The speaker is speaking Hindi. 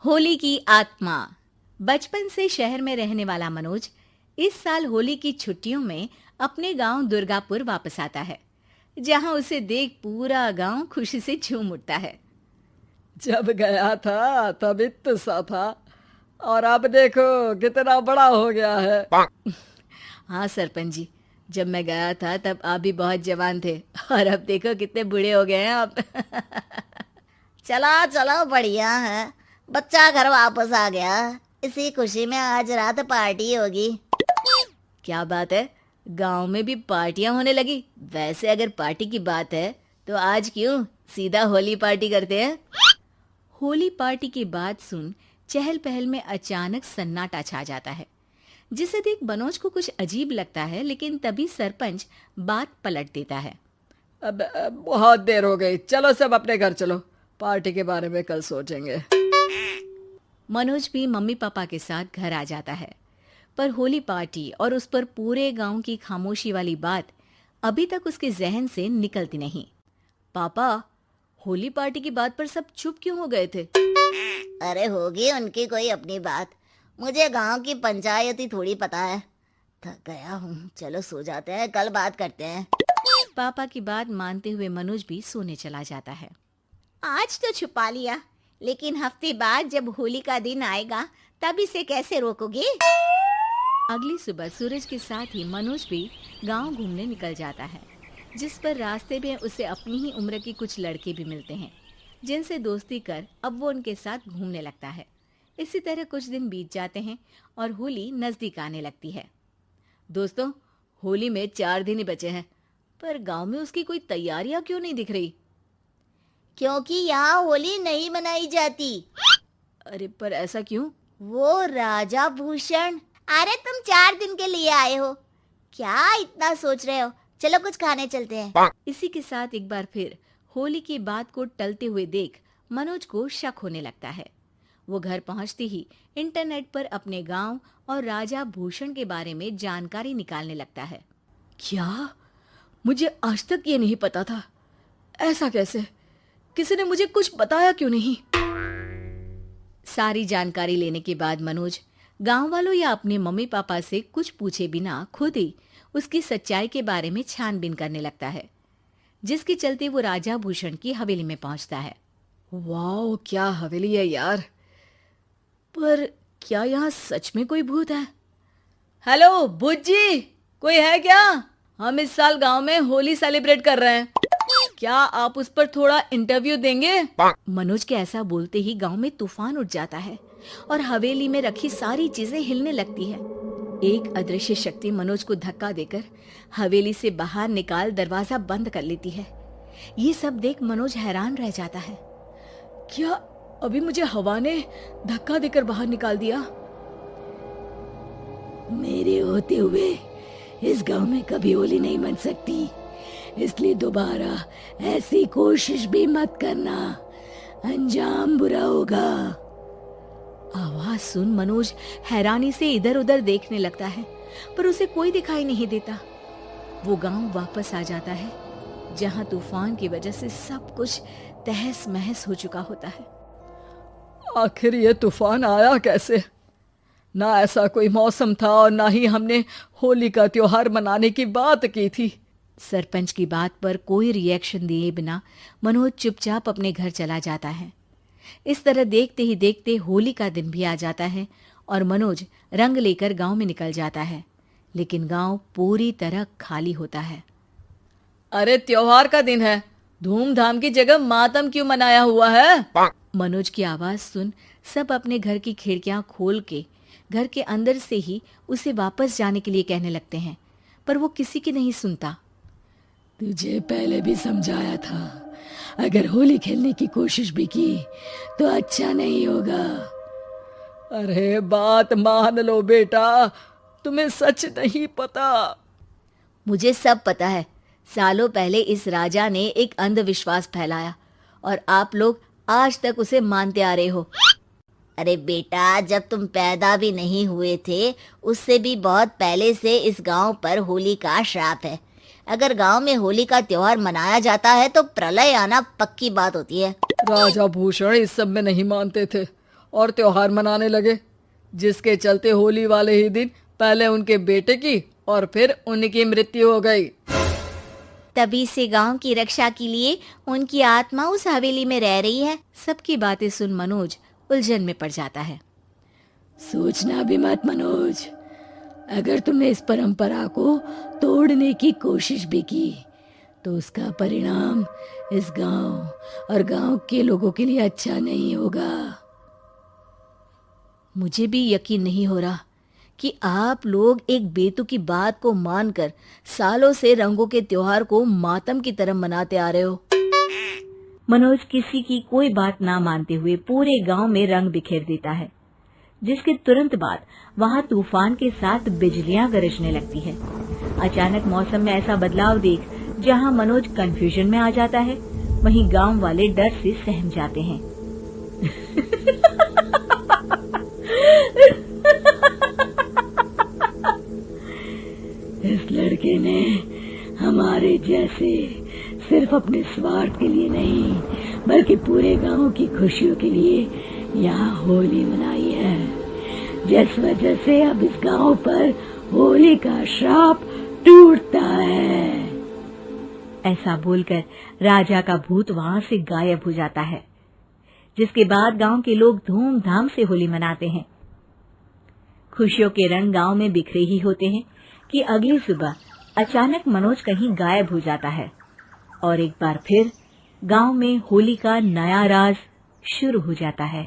होली की आत्मा। बचपन से शहर में रहने वाला मनोज इस साल होली की छुट्टियों में अपने गांव दुर्गापुर वापस आता है, जहां उसे देख पूरा गांव खुशी से झूम उठता है। जब गया था तब इतना सा था और अब देखो कितना बड़ा हो गया है। हाँ सरपंच जी, जब मैं गया था तब आप भी बहुत जवान थे और अब देखो कितने बूढ़े हो गए हैं आप। चलो चलो बढ़िया है। बच्चा घर वापस आ गया। इसी खुशी में आज रात पार्टी होगी। क्या बात है, गांव में भी पार्टियां होने लगी। वैसे अगर पार्टी की बात है तो आज क्यों सीधा होली पार्टी करते हैं। होली पार्टी की बात सुन चहल पहल में अचानक सन्नाटा छा जाता है, जिसे देख मनोज को कुछ अजीब लगता है, लेकिन तभी सरपंच बात पलट देता है। अब बहुत देर हो गई, चलो सब अपने घर चलो, पार्टी के बारे में कल सोचेंगे। मनोज भी मम्मी पापा के साथ घर आ जाता है, पर होली पार्टी और उस पर पूरे गांव की खामोशी वाली बात अभी तक उसके जहन से निकलती नहीं। पापा, होली पार्टी की बात पर सब चुप क्यों हो गए थे? अरे होगी उनकी कोई अपनी बात। मुझे गांव की पंचायत ही थोड़ी पता है। थक गया हूँ, चलो सो जाते हैं, कल बात करते हैं। पापा की बात मानते हुए मनोज भी सोने चला जाता है। आज तो छुपा लिया, लेकिन हफ्ते बाद जब होली का दिन आएगा तब इसे कैसे रोकोगे? अगली सुबह सूरज के साथ ही मनोज भी गांव घूमने निकल जाता है, जिस पर रास्ते में उसे अपनी ही उम्र के कुछ लड़के भी मिलते हैं, जिनसे दोस्ती कर अब वो उनके साथ घूमने लगता है। इसी तरह कुछ दिन बीत जाते हैं और होली नजदीक आने लगती है। दोस्तों, होली में 4 दिन ही बचे हैं, पर गांव में उसकी कोई तैयारियां क्यों नहीं दिख रही? क्योंकि यहाँ होली नहीं मनाई जाती। अरे पर ऐसा क्यों? वो राजा भूषण। अरे तुम 4 दिन के लिए आए हो, क्या इतना सोच रहे हो? चलो कुछ खाने चलते हैं। इसी के साथ एक बार फिर होली की बात को टलते हुए देख मनोज को शक होने लगता है। वो घर पहुंचते ही इंटरनेट पर अपने गांव और राजा भूषण के बारे में जानकारी निकालने लगता है। क्या? मुझे आज तक ये नहीं पता था। ऐसा कैसे? किसी ने मुझे कुछ बताया क्यों नहीं? सारी जानकारी लेने के बाद मनोज गांव वालों या अपने मम्मी पापा से कुछ पूछे बिना खुद ही उसकी सच्चाई के बारे में छानबीन करने लगता है, जिसके चलते वो राजा भूषण की हवेली में पहुंचता है। वाह, क्या हवेली है यार। पर क्या यहाँ सच में कोई भूत है? हेलो भूत जी, कोई है क्या? हम इस साल गांव में होली सेलिब्रेट कर रहे हैं, क्या आप उस पर थोड़ा इंटरव्यू देंगे? मनोज के ऐसा बोलते ही गांव में तूफान उठ जाता है और हवेली में रखी सारी चीजें हिलने लगती है। एक अदृश्य शक्ति मनोज को धक्का देकर हवेली से बाहर निकाल दरवाजा बंद कर लेती है। ये सब देख मनोज हैरान रह जाता है। क्या अभी मुझे हवा ने धक्का देकर बाहर निकाल दिया? मेरे होते हुए इस गांव में कभी होली नहीं मन सकती, इसलिए दोबारा ऐसी कोशिश भी मत करना, अंजाम बुरा होगा। आवाज सुन मनोज हैरानी से इधर उधर देखने लगता है, पर उसे कोई दिखाई नहीं देता। वो गांव वापस आ जाता है, जहां तूफान की वजह से सब कुछ तहस महस हो चुका होता है। आखिर ये तूफान आया कैसे? ना ऐसा कोई मौसम था और ना ही हमने होली का त्योहार मनाने की बात की थी। सरपंच की बात पर कोई रिएक्शन दिए बिना मनोज चुपचाप अपने घर चला जाता है। इस तरह देखते ही देखते होली का दिन भी आ जाता है और मनोज रंग लेकर गांव में निकल जाता है, लेकिन गांव पूरी तरह खाली होता है। अरे त्योहार का दिन है, धूमधाम की जगह मातम क्यों मनाया हुआ है? मनोज की आवाज सुन सब अपने घर की खिड़कियां खोल के घर के अंदर से ही उसे वापस जाने के लिए कहने लगते हैं, पर वो किसी की नहीं सुनता। तुझे पहले भी समझाया था, अगर होली खेलने की कोशिश भी की तो अच्छा नहीं होगा। अरे बात मान लो बेटा, तुम्हें सच नहीं पता। मुझे सब पता है। सालों पहले इस राजा ने एक अंधविश्वास फैलाया और आप लोग आज तक उसे मानते आ रहे हो। अरे बेटा, जब तुम पैदा भी नहीं हुए थे उससे भी बहुत पहले से इस गांव पर होली का श्राप है। अगर गांव में होली का त्योहार मनाया जाता है तो प्रलय आना पक्की बात होती है। राजा भूषण इस सब में नहीं मानते थे और त्योहार मनाने लगे, जिसके चलते होली वाले ही दिन पहले उनके बेटे की और फिर उनकी मृत्यु हो गई। तभी से गांव की रक्षा के लिए उनकी आत्मा उस हवेली में रह रही है। सबकी बातें सुन मनोज उलझन में पड़ जाता है। सोचना भी मत मनोज, अगर तुमने इस परंपरा को तोड़ने की कोशिश भी की तो उसका परिणाम इस गांव और गांव के लोगों के लिए अच्छा नहीं होगा। मुझे भी यकीन नहीं हो रहा कि आप लोग एक बेतुकी बात को मानकर सालों से रंगों के त्योहार को मातम की तरह मनाते आ रहे हो। मनोज किसी की कोई बात ना मानते हुए पूरे गांव में रंग बिखेर देता है, जिसके तुरंत बाद वहां तूफान के साथ बिजलियां गरजने लगती है। अचानक मौसम में ऐसा बदलाव देख जहां मनोज कंफ्यूजन में आ जाता है, वहीं गांव वाले डर से सहम जाते हैं। इस लड़के ने हमारे जैसे सिर्फ अपने स्वार्थ के लिए नहीं बल्कि पूरे गांव की खुशियों के लिए यहाँ होली मनाई है, जिस वजह से अब इस गांव पर होली का श्राप टूटता है। ऐसा बोलकर राजा का भूत वहां से गायब हो जाता है, जिसके बाद गांव के लोग धूमधाम से होली मनाते हैं। खुशियों के रंग गांव में बिखरे ही होते हैं कि अगली सुबह अचानक मनोज कहीं गायब हो जाता है और एक बार फिर गांव में होली का नया राज शुरू हो जाता है।